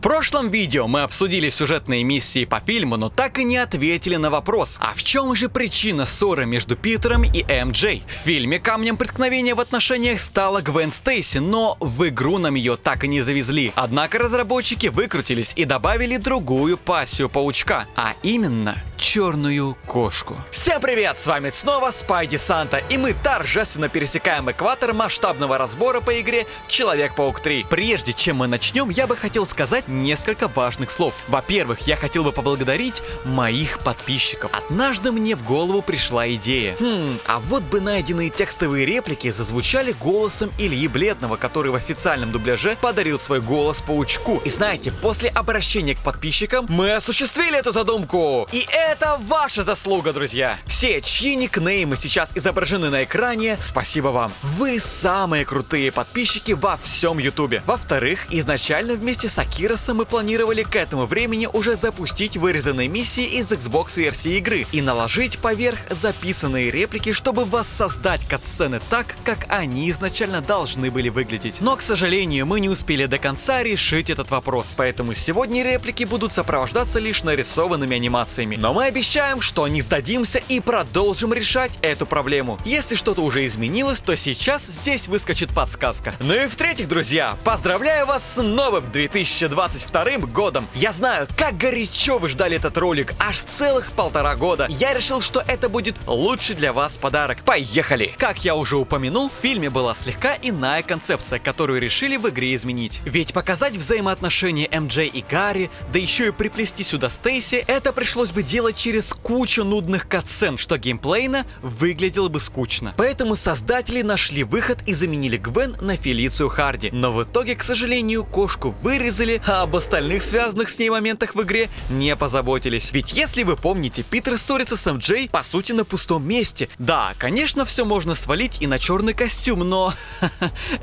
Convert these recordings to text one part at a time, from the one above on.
прошлом видео мы обсудили сюжетные миссии по фильму, но так и не ответили на вопрос, а в чем же причина ссоры между Питером и МД? В фильме камнем преткновения в отношениях стала Гвен Стейси, но в игру нам ее так и не завезли. Однако разработчики выкрутились и добавили другую пассию паучка, а именно черную кошку. Всем привет, с вами снова Спайди Санта, и мы торжественно пересекаем экватор масштабного разбора по игре Человек-паук 3. Прежде чем мы начнем, я бы хотел сказать несколько важных слов. Во-первых, я хотел бы поблагодарить моих подписчиков. Однажды мне в голову пришла идея. А вот бы найденные текстовые реплики зазвучали голосом Ильи Бледного, который в официальном дубляже подарил свой голос паучку. И знаете, после обращения к подписчикам мы осуществили эту задумку. И это ваша заслуга, друзья. Все, чьи никнеймы сейчас изображены на экране, спасибо вам. Вы самые крутые подписчики во всем Ютубе. Во-вторых, изначально вместе с Акиросом мы планировали к этому времени уже запустить вырезанные миссии из Xbox версии игры и наложить поверх записанные реплики, чтобы воссоздать катсцены так, как они изначально должны были выглядеть. Но, к сожалению, мы не успели до конца решить этот вопрос, поэтому сегодня реплики будут сопровождаться лишь нарисованными анимациями. Но мы обещаем, что не сдадимся и продолжим решать эту проблему. Если что-то уже изменилось, то сейчас здесь выскочит подсказка. Ну и в-третьих, друзья, поздравляю вас с новым 2022 годом. Я знаю, как горячо вы ждали этот ролик, аж целых 1,5 года. Я решил, что это будет лучший для вас подарок. Поехали! Как я уже упомянул, в фильме была слегка иная концепция, которую решили в игре изменить. Ведь показать взаимоотношения МД и Гарри, да еще и приплести сюда Стейси, это пришлось бы делать через кучу нудных катсцен, что геймплейно выглядело бы скучно. Поэтому создатели нашли выход и заменили Гвен на Фелицию Харди. Но в итоге, к сожалению, кошку вырезали, а об остальных связанных с ней моментах в игре не позаботились. Ведь если вы помните, Питер ссорится с МД по сути на пустом месте. Да, конечно, все можно свалить и на черный костюм, но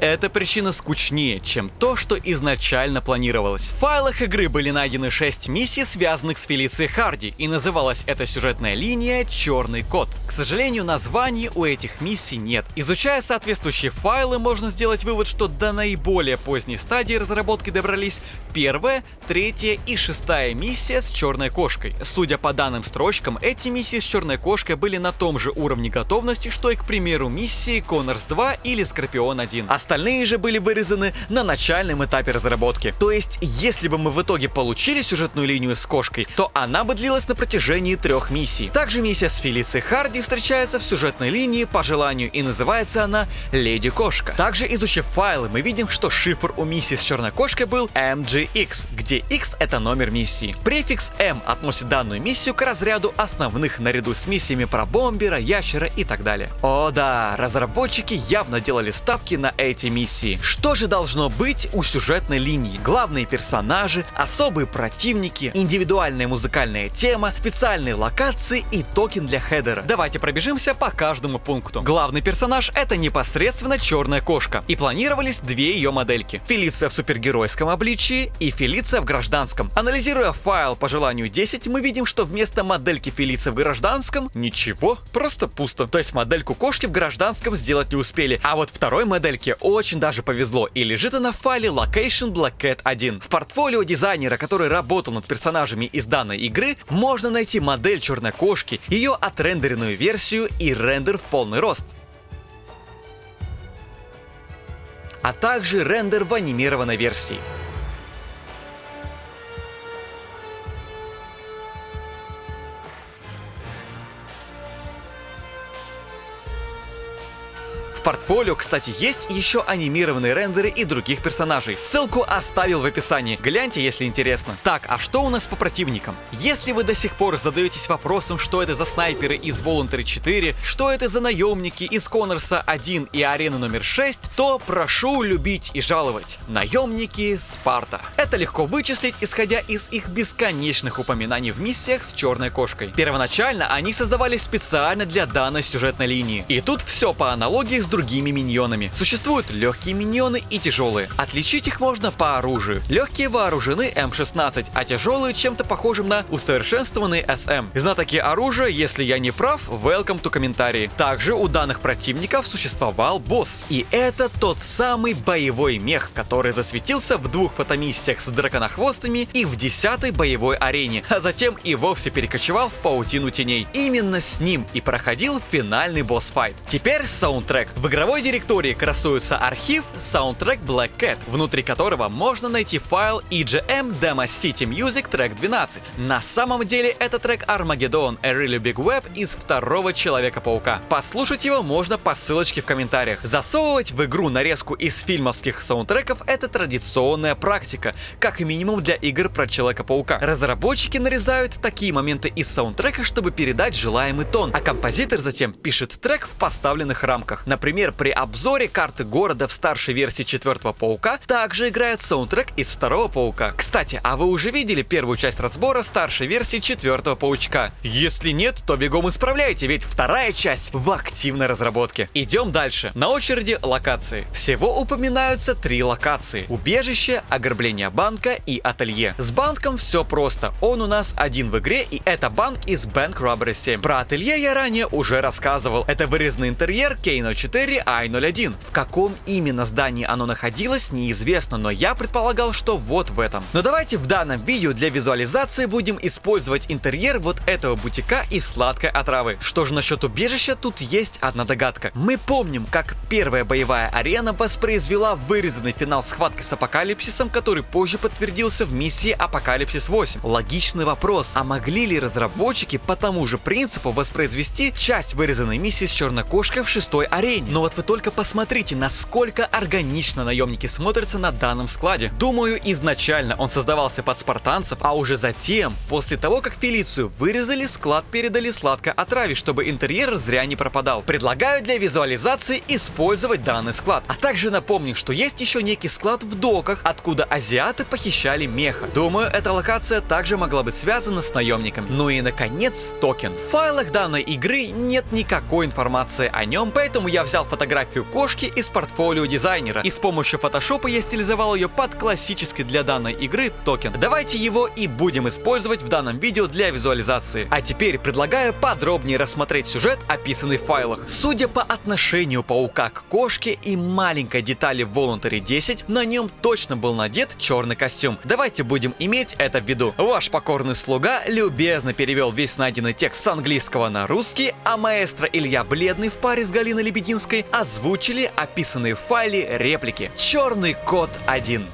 эта причина скучнее, чем то, что изначально планировалось. В файлах игры были найдены 6 миссий, связанных с Фелицией Харди, и называлась эта сюжетная линия «Черный кот». К сожалению, названий у этих миссий нет. Изучая соответствующие файлы, можно сделать вывод, что до наиболее поздней стадии разработки добрались 1-я, 3-я и 6-я миссия с черной кошкой. Судя по данным строчкам, эти миссии с черной кошкой были на том же уровне готовности, что и, к примеру, миссии Коннорс 2 или Скорпион 1. Остальные же были вырезаны на начальном этапе разработки. То есть, если бы мы в итоге получили сюжетную линию с кошкой, то она бы длилась на протяжении 3 миссий. Также миссия с Фелицией Харди встречается в сюжетной линии по желанию, и называется она Леди Кошка. Также, изучив файлы, мы видим, что шифр у миссии с черной кошкой был MGX, где X это номер миссии. Префикс M относит данную миссию к разряду основных наряду с миссиями про бомбера, ящера и так далее. О да, разработчики явно делали ставки на эти миссии. Что же должно быть у сюжетной линии? Главные персонажи, особые противники, индивидуальная музыкальная тема, специальные локации и токен для хедера. Давайте пробежимся по каждому пункту. Главный персонаж это непосредственно черная кошка, и планировались 2 ее модельки. Фелиция в супергеройском обличии и Фелиция в гражданском. Анализируя файл по желанию 10, мы видим, что вместо модельки Фелиции в гражданском ничего, просто пусто. То есть модельку кошки в гражданском сделать не успели. А вот второй модельке очень даже повезло, и лежит она в файле Location Black Cat 1. В портфолио дизайнера, который работал над персонажами из данной игры, можно найти модель черной кошки, ее отрендеренную версию и рендер в полный рост, а также рендер в анимированной версии. В портфолио, кстати, есть еще анимированные рендеры и других персонажей. Ссылку оставил в описании. Гляньте, если интересно. Так, а что у нас по противникам? Если вы до сих пор задаетесь вопросом, что это за снайперы из Voluntary 4, что это за наемники из Коннорса 1 и Арены номер 6, то прошу любить и жаловать. Наемники Спарта. Это легко вычислить, исходя из их бесконечных упоминаний в миссиях с черной кошкой. Первоначально они создавались специально для данной сюжетной линии. И тут все по аналогии с другими миньонами. Существуют легкие миньоны и тяжелые. Отличить их можно по оружию. Легкие вооружены М16, а тяжелые чем-то похожим на усовершенствованный СМ. Знатоки оружия, если я не прав, welcome to комментарии. Также у данных противников существовал босс. И это тот самый боевой мех, который засветился в 2 фотомиссиях с драконохвостами и в 10-й боевой арене, а затем и вовсе перекочевал в паутину теней. Именно с ним и проходил финальный босс-файт. Теперь саундтрек. В игровой директории красуется архив Soundtrack Black Cat, внутри которого можно найти файл EGM Demo City Music трек 12. На самом деле это трек Armageddon A Really Big Web из второго Человека-паука. Послушать его можно по ссылочке в комментариях. Засовывать в игру нарезку из фильмовских саундтреков — это традиционная практика, как минимум для игр про Человека-паука. Разработчики нарезают такие моменты из саундтрека, чтобы передать желаемый тон, а композитор затем пишет трек в поставленных рамках. Например, при обзоре карты города в старшей версии 4-го Паука также играет саундтрек из 2-го Паука. Кстати, а вы уже видели первую часть разбора старшей версии 4-го Паучка? Если нет, то бегом исправляйте, ведь 2-я часть в активной разработке. Идем дальше. На очереди локации. Всего упоминаются 3 локации: убежище, ограбление банка и ателье. С банком все просто. Он у нас один в игре, и это банк из Bank Robbery 7. Про ателье я ранее уже рассказывал. Это вырезанный интерьер K04I01. В каком именно здании оно находилось, неизвестно, но я предполагал, что вот в этом. Но давайте в данном видео для визуализации будем использовать интерьер вот этого бутика из сладкой отравы. Что же насчет убежища, тут есть одна догадка. Мы помним, как первая боевая арена воспроизвела вырезанный финал схватки с Апокалипсисом, который позже подтвердился в миссии Апокалипсис 8. Логичный вопрос: а могли ли разработчики по тому же принципу воспроизвести часть вырезанной миссии с Черной Кошкой в 6-й арене? Но вот вы только посмотрите, насколько органично наемники смотрятся на данном складе. Думаю, изначально он создавался под спартанцев, а уже затем, после того, как Фелицию вырезали, склад передали сладкой отраве, чтобы интерьер зря не пропадал. Предлагаю для визуализации использовать данный склад. А также напомню, что есть еще некий склад в доках, откуда азиаты похищали меха. Думаю, эта локация также могла быть связана с наемниками. Ну и наконец, токен. В файлах данной игры нет никакой информации о нем, поэтому я взял фотографию кошки из портфолио дизайнера и с помощью фотошопа я стилизовал ее под классический для данной игры токен. Давайте его и будем использовать в данном видео для визуализации. А теперь предлагаю подробнее рассмотреть сюжет, описанный в файлах. Судя по отношению паука к кошке и маленькой детали в Voluntary 10, на нем точно был надет черный костюм. Давайте будем иметь это в виду. Ваш покорный слуга любезно перевел весь найденный текст с английского на русский, а маэстро Илья Бледный в паре с Галиной Лебединской озвучили описанные в файле реплики. Черный кот 1.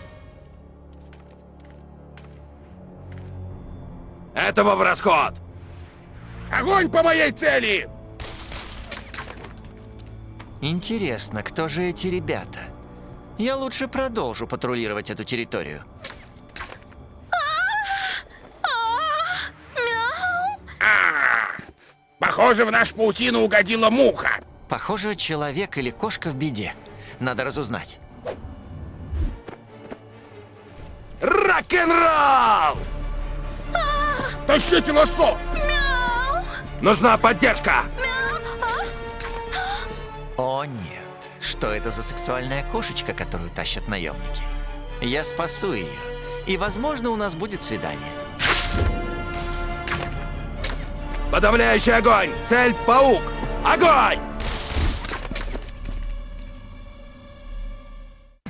Этого в расход! Огонь по моей цели! Интересно, кто же эти ребята? Я лучше продолжу патрулировать эту территорию. Похоже, в нашу паутину угодила муха. Похоже, человек или кошка в беде. Надо разузнать. Рок-н-ролл! Тащите лассо! Нужна поддержка! О нет, что это за сексуальная кошечка, которую тащат наемники? Я спасу ее, и возможно у нас будет свидание. Подавляющий огонь! Цель — паук! Огонь!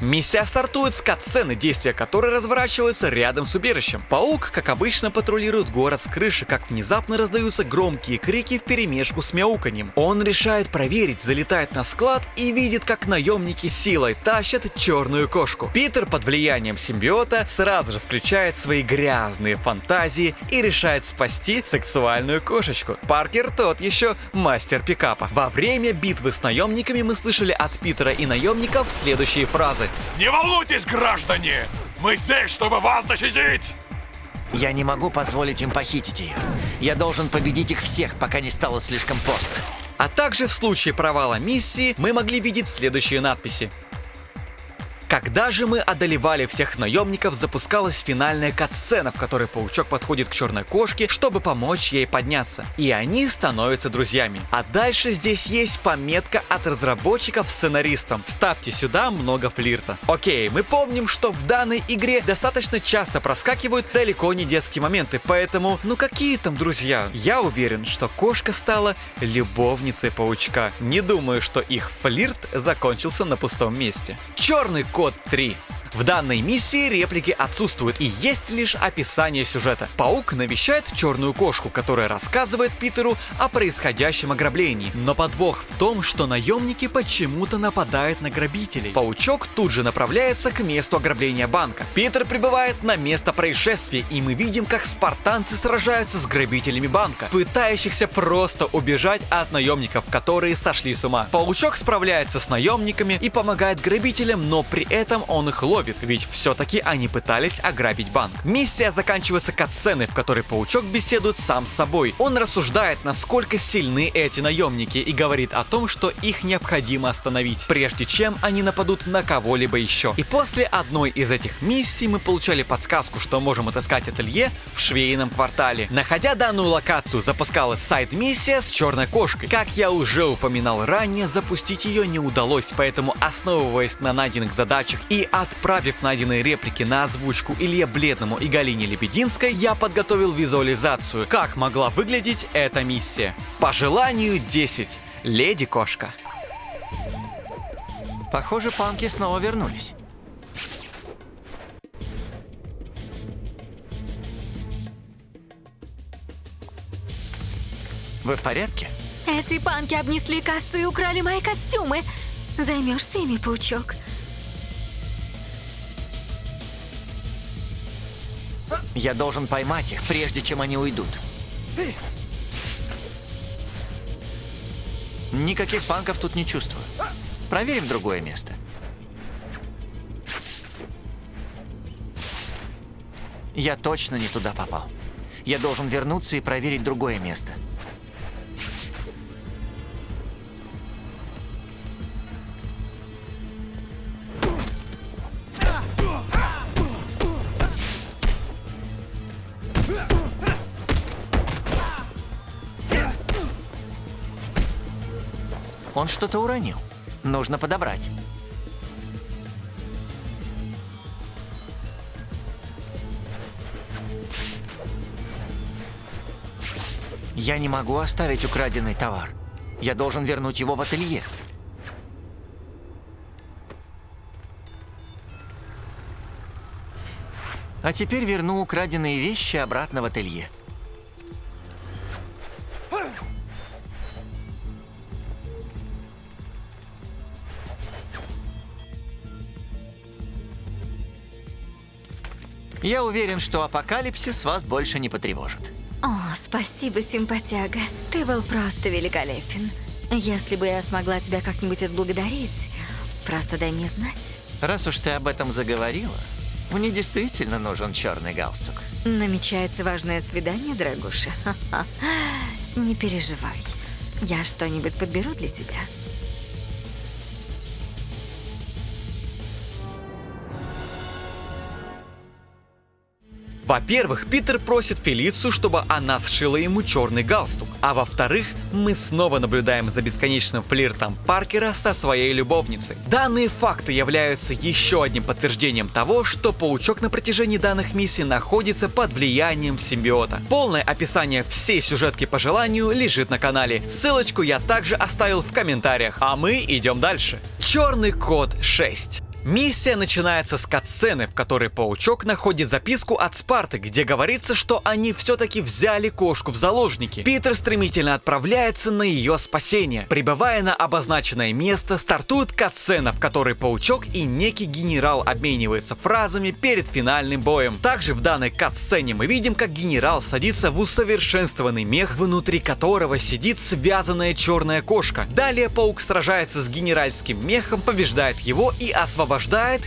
Миссия стартует с катсцены, действия которой разворачиваются рядом с убежищем. Паук, как обычно, патрулирует город с крыши, как внезапно раздаются громкие крики вперемешку с мяуканьем. Он решает проверить, залетает на склад и видит, как наемники силой тащат черную кошку. Питер под влиянием симбиота сразу же включает свои грязные фантазии и решает спасти сексуальную кошечку. Паркер тот еще мастер пикапа. Во время битвы с наемниками мы слышали от Питера и наемников следующие фразы. Не волнуйтесь, граждане! Мы здесь, чтобы вас защитить! Я не могу позволить им похитить ее. Я должен победить их всех, пока не стало слишком поздно. А также в случае провала миссии мы могли видеть следующие надписи. Когда же мы одолевали всех наемников, запускалась финальная катсцена, в которой паучок подходит к черной кошке, чтобы помочь ей подняться. И они становятся друзьями. А дальше здесь есть пометка от разработчиков сценаристам. Вставьте сюда много флирта. Окей, мы помним, что в данной игре достаточно часто проскакивают далеко не детские моменты, поэтому, ну какие там друзья? Я уверен, что кошка стала любовницей паучка. Не думаю, что их флирт закончился на пустом месте. Черный кот 3. В данной миссии реплики отсутствуют и есть лишь описание сюжета. Паук навещает черную кошку, которая рассказывает Питеру о происходящем ограблении. Но подвох в том, что наемники почему-то нападают на грабителей. Паучок тут же направляется к месту ограбления банка. Питер прибывает на место происшествия, и мы видим, как спартанцы сражаются с грабителями банка, пытающихся просто убежать от наемников, которые сошли с ума. Паучок справляется с наемниками и помогает грабителям, но при этом он их ловит, ведь все-таки они пытались ограбить банк. Миссия заканчивается катсценой, в которой паучок беседует сам с собой. Он рассуждает, насколько сильны эти наемники, и говорит о том, что их необходимо остановить, прежде чем они нападут на кого-либо еще. И после одной из этих миссий мы получали подсказку, что можем отыскать ателье в швейном квартале. Находя данную локацию, запускалась сайд-миссия с черной кошкой. Как я уже упоминал ранее, запустить ее не удалось, поэтому, основываясь на найденных задачах и отправив найденные реплики на озвучку Илье Бледному и Галине Лебединской, я подготовил визуализацию, как могла выглядеть эта миссия. По желанию 10. Леди Кошка. Похоже, панки снова вернулись. Вы в порядке? Эти панки обнесли кассу и украли мои костюмы. Займешься ими, паучок? Я должен поймать их, прежде чем они уйдут. Никаких панков тут не чувствую. Проверим другое место. Я точно не туда попал. Я должен вернуться и проверить другое место. Он что-то уронил. Нужно подобрать. Я не могу оставить украденный товар. Я должен вернуть его в ателье. А теперь верну украденные вещи обратно в ателье. Я уверен, что апокалипсис вас больше не потревожит. О, спасибо, симпатяга. Ты был просто великолепен. Если бы я смогла тебя как-нибудь отблагодарить, просто дай мне знать. Раз уж ты об этом заговорила, мне действительно нужен черный галстук. Намечается важное свидание, дорогуша. Ха-ха. Не переживай. Я что-нибудь подберу для тебя. Во-первых, Питер просит Фелицию, чтобы она сшила ему черный галстук. А во-вторых, мы снова наблюдаем за бесконечным флиртом Паркера со своей любовницей. Данные факты являются еще одним подтверждением того, что паучок на протяжении данных миссий находится под влиянием симбиота. Полное описание всей сюжетки по желанию лежит на канале. Ссылочку я также оставил в комментариях. А мы идем дальше. Черный кот 6. Миссия начинается с катсцены, в которой паучок находит записку от Спарты, где говорится, что они все-таки взяли кошку в заложники. Питер стремительно отправляется на ее спасение. Прибывая на обозначенное место, стартует катсцена, в которой паучок и некий генерал обмениваются фразами перед финальным боем. Также в данной катсцене мы видим, как генерал садится в усовершенствованный мех, внутри которого сидит связанная черная кошка. Далее паук сражается с генеральским мехом, побеждает его и освобождает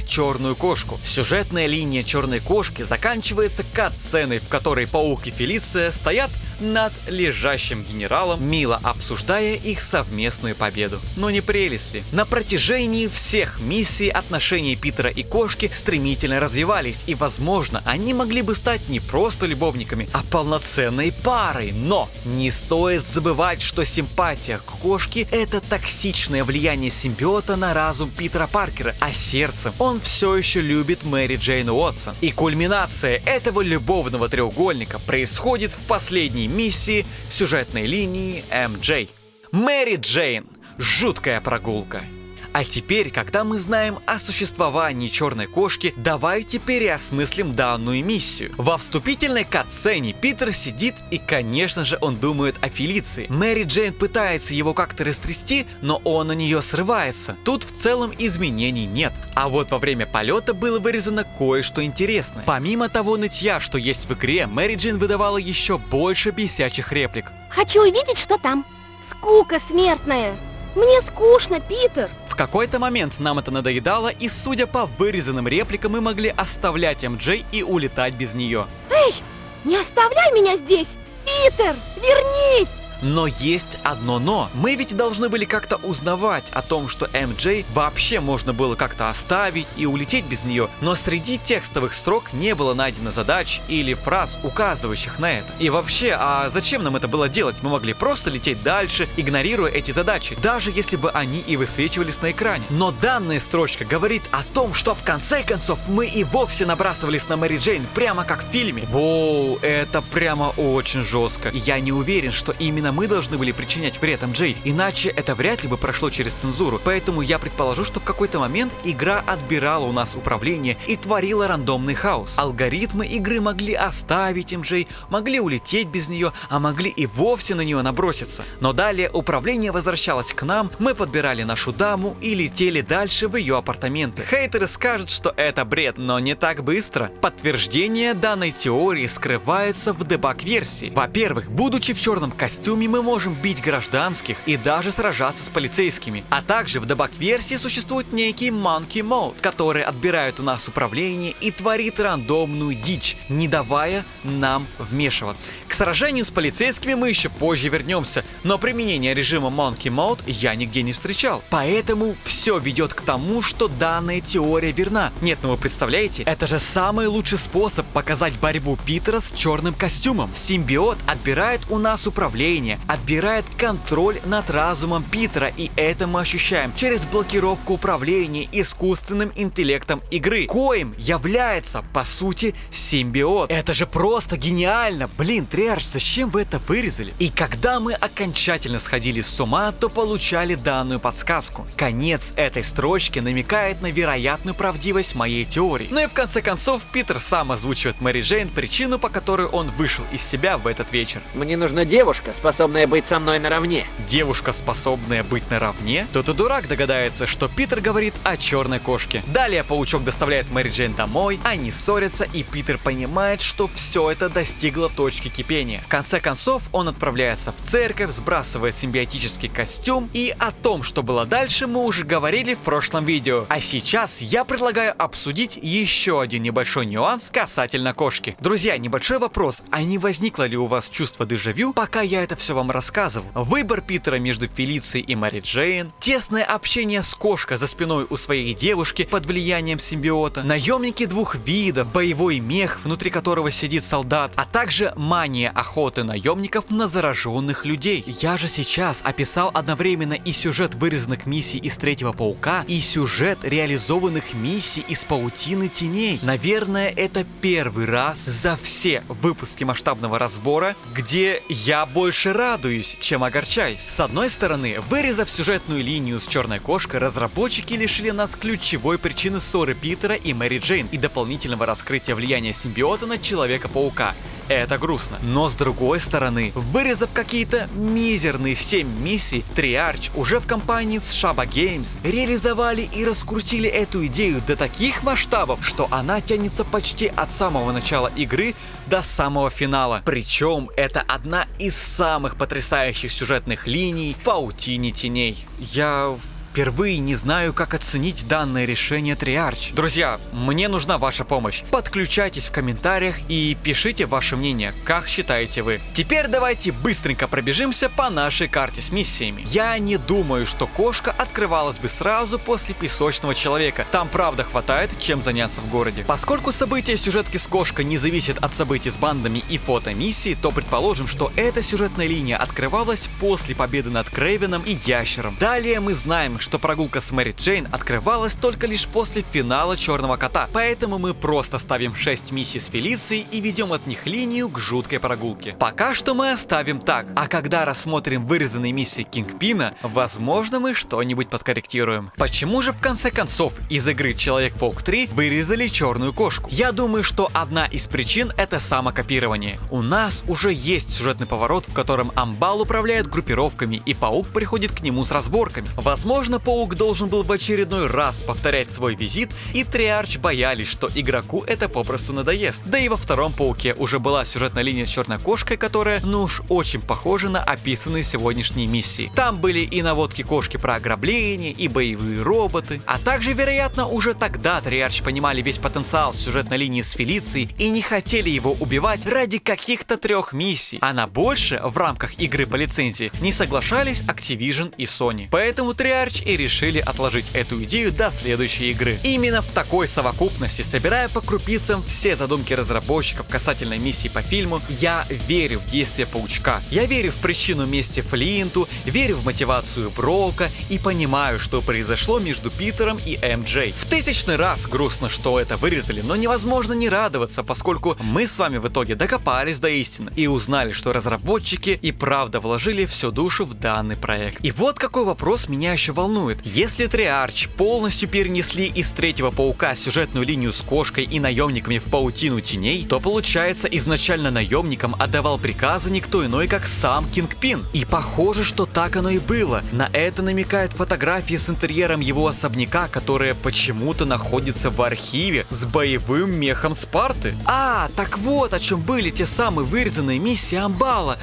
черную кошку. Сюжетная линия черной кошки заканчивается кат-сценой, в которой паук и Фелиция стоят над лежащим генералом, мило обсуждая их совместную победу. Но не прелесть ли? На протяжении всех миссий отношения Питера и кошки стремительно развивались, и, возможно, они могли бы стать не просто любовниками, а полноценной парой. Но не стоит забывать, что симпатия к кошке — это токсичное влияние симбиота на разум Питера Паркера, а сердцем он все еще любит Мэри Джейн Уотсон. И кульминация этого любовного треугольника происходит в последней миссии сюжетной линии MJ. Мэри Джейн. Жуткая прогулка. А теперь, когда мы знаем о существовании черной кошки, давайте переосмыслим данную миссию. Во вступительной катсцене Питер сидит и, конечно же, он думает о Фелиции. Мэри Джейн пытается его как-то растрясти, но он на нее срывается. Тут в целом изменений нет. А вот во время полета было вырезано кое-что интересное. Помимо того нытья, что есть в игре, Мэри Джейн выдавала еще больше бесячих реплик. Хочу увидеть, что там. Скука смертная. Мне скучно, Питер. В какой-то момент нам это надоедало, и, судя по вырезанным репликам, мы могли оставлять MJ и улетать без нее. Эй, не оставляй меня здесь! Питер, вернись! Но есть одно но. Мы ведь должны были как-то узнавать о том, что MJ вообще можно было как-то оставить и улететь без нее, но среди текстовых строк не было найдено задач или фраз, указывающих на это. И вообще, а зачем нам это было делать? Мы могли просто лететь дальше, игнорируя эти задачи, даже если бы они и высвечивались на экране. Но данная строчка говорит о том, что в конце концов мы и вовсе набрасывались на Мэри Джейн, прямо как в фильме. Воу, это прямо очень жестко. И я не уверен, что именно мы должны были причинять вред MJ, иначе это вряд ли бы прошло через цензуру. Поэтому я предположу, что в какой-то момент игра отбирала у нас управление и творила рандомный хаос. Алгоритмы игры могли оставить MJ, могли улететь без нее, а могли и вовсе на нее наброситься. Но далее управление возвращалось к нам, мы подбирали нашу даму и летели дальше в ее апартаменты. Хейтеры скажут, что это бред, но не так быстро. Подтверждение данной теории скрывается в дебаг-версии. Во-первых, будучи в черном костюме, мы можем бить гражданских и даже сражаться с полицейскими. А также в дебаг-версии существует некий Monkey Mode, который отбирает у нас управление и творит рандомную дичь, не давая нам вмешиваться. К сражению с полицейскими мы еще позже вернемся, но применение режима Monkey Mode я нигде не встречал. Поэтому все ведет к тому, что данная теория верна. Нет, ну вы представляете, это же самый лучший способ показать борьбу Питера с черным костюмом. Симбиот отбирает у нас управление, отбирает контроль над разумом Питера, и это мы ощущаем через блокировку управления искусственным интеллектом игры, коим является, по сути, симбиот. Это же просто гениально! Блин, Триарч, зачем вы это вырезали? И когда мы окончательно сходили с ума, то получали данную подсказку. Конец этой строчки намекает на вероятную правдивость моей теории. Ну и в конце концов, Питер сам озвучивает Мэри Джейн причину, по которой он вышел из себя в этот вечер. Мне нужна девушка, способная быть со мной наравне. Девушка, способная быть наравне? Тот и дурак догадается, что Питер говорит о черной кошке. Далее паучок доставляет Мэри Джейн домой, они ссорятся, и Питер понимает, что все это достигло точки кипения. В конце концов, он отправляется в церковь, сбрасывает симбиотический костюм, и о том, что было дальше, мы уже говорили в прошлом видео. А сейчас я предлагаю обсудить еще один небольшой нюанс касательно кошки. Друзья, небольшой вопрос, а не возникло ли у вас чувство дежавю, пока я это все вам рассказывал? Выбор Питера между Фелицией и Мэри Джейн, тесное общение с кошкой за спиной у своей девушки под влиянием симбиота, наемники двух видов, боевой мех, внутри которого сидит солдат, а также мания охоты наемников на зараженных людей. Я же сейчас описал одновременно и сюжет вырезанных миссий из Третьего Паука, и сюжет реализованных миссий из Паутины Теней. Наверное, это первый раз за все выпуски масштабного разбора, где я больше радуюсь, чем огорчаюсь. С одной стороны, вырезав сюжетную линию с черной кошкой, разработчики лишили нас ключевой причины ссоры Питера и Мэри Джейн и дополнительного раскрытия влияния симбиота на Человека-паука. Это грустно. Но с другой стороны, вырезав какие-то мизерные 7 миссий, Триарч уже в компании с Shaba Games реализовали и раскрутили эту идею до таких масштабов, что она тянется почти от самого начала игры до самого финала. Причем это одна из самых потрясающих сюжетных линий в Паутине Теней. Я впервые не знаю, как оценить данное решение Treyarch. Друзья, мне нужна ваша помощь. Подключайтесь в комментариях и пишите ваше мнение, как считаете вы. Теперь давайте быстренько пробежимся по нашей карте с миссиями. Я не думаю, что кошка открывалась бы сразу после песочного человека. Там правда хватает чем заняться в городе. Поскольку события сюжетки с кошкой не зависят от событий с бандами и фото-миссии, то предположим, что эта сюжетная линия открывалась после победы над Крейвеном и Ящером. Далее мы знаем, что прогулка с Мэри Джейн открывалась только лишь после финала Черного Кота, поэтому мы просто ставим 6 миссий с Фелицией и ведем от них линию к жуткой прогулке. Пока что мы оставим так, а когда рассмотрим вырезанные миссии Кингпина, возможно мы что-нибудь подкорректируем. Почему же в конце концов из игры Человек-паук 3 вырезали черную кошку? Я думаю, что одна из причин — это самокопирование. У нас уже есть сюжетный поворот, в котором Амбал управляет группировками и Паук приходит к нему с разборками. Возможно, Паук должен был в очередной раз повторять свой визит, и Treyarch боялись, что игроку это попросту надоест. Да и во втором Пауке уже была сюжетная линия с черной кошкой, которая, ну уж очень похожа на описанные сегодняшние миссии. Там были и наводки кошки про ограбление, и боевые роботы. А также, вероятно, уже тогда Treyarch понимали весь потенциал сюжетной линии с Фелицией и не хотели его убивать ради каких-то 3 миссий. А на больше в рамках игры по лицензии не соглашались Activision и Sony. Поэтому Treyarch и решили отложить эту идею до следующей игры. Именно в такой совокупности, собирая по крупицам все задумки разработчиков касательно миссий по фильму, я верю в действия Паучка. Я верю в причину мести Флинту, верю в мотивацию Брока и понимаю, что произошло между Питером и МД. В 1000-й раз грустно, что это вырезали, но невозможно не радоваться, поскольку мы с вами в итоге докопались до истины и узнали, что разработчики и правда вложили всю душу в данный проект. И вот какой вопрос меня еще волнует. Если Treyarch полностью перенесли из 3-го Паука сюжетную линию с кошкой и наемниками в паутину теней, то получается, изначально наемникам отдавал приказы никто иной, как сам Кингпин. И похоже, что так оно и было. На это намекает фотографии с интерьером его особняка, которая почему-то находится в архиве с боевым мехом Спарты. А, так вот о чем были те самые вырезанные миссии Амбала.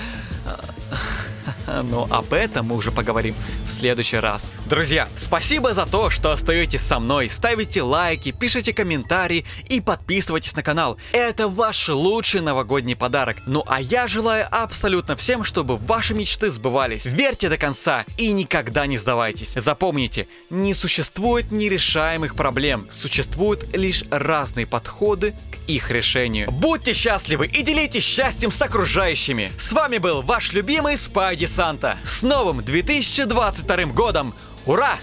Но об этом мы уже поговорим в следующий раз. Друзья, спасибо за то, что остаетесь со мной, ставите лайки, пишите комментарии и подписывайтесь на канал. Это ваш лучший новогодний подарок. Ну а я желаю абсолютно всем, чтобы ваши мечты сбывались. Верьте до конца и никогда не сдавайтесь. Запомните, не существует нерешаемых проблем, существуют лишь разные подходы к их решению. Будьте счастливы и делитесь счастьем с окружающими. С вами был ваш любимый Спайди Санта. С новым 2022 годом! Ура!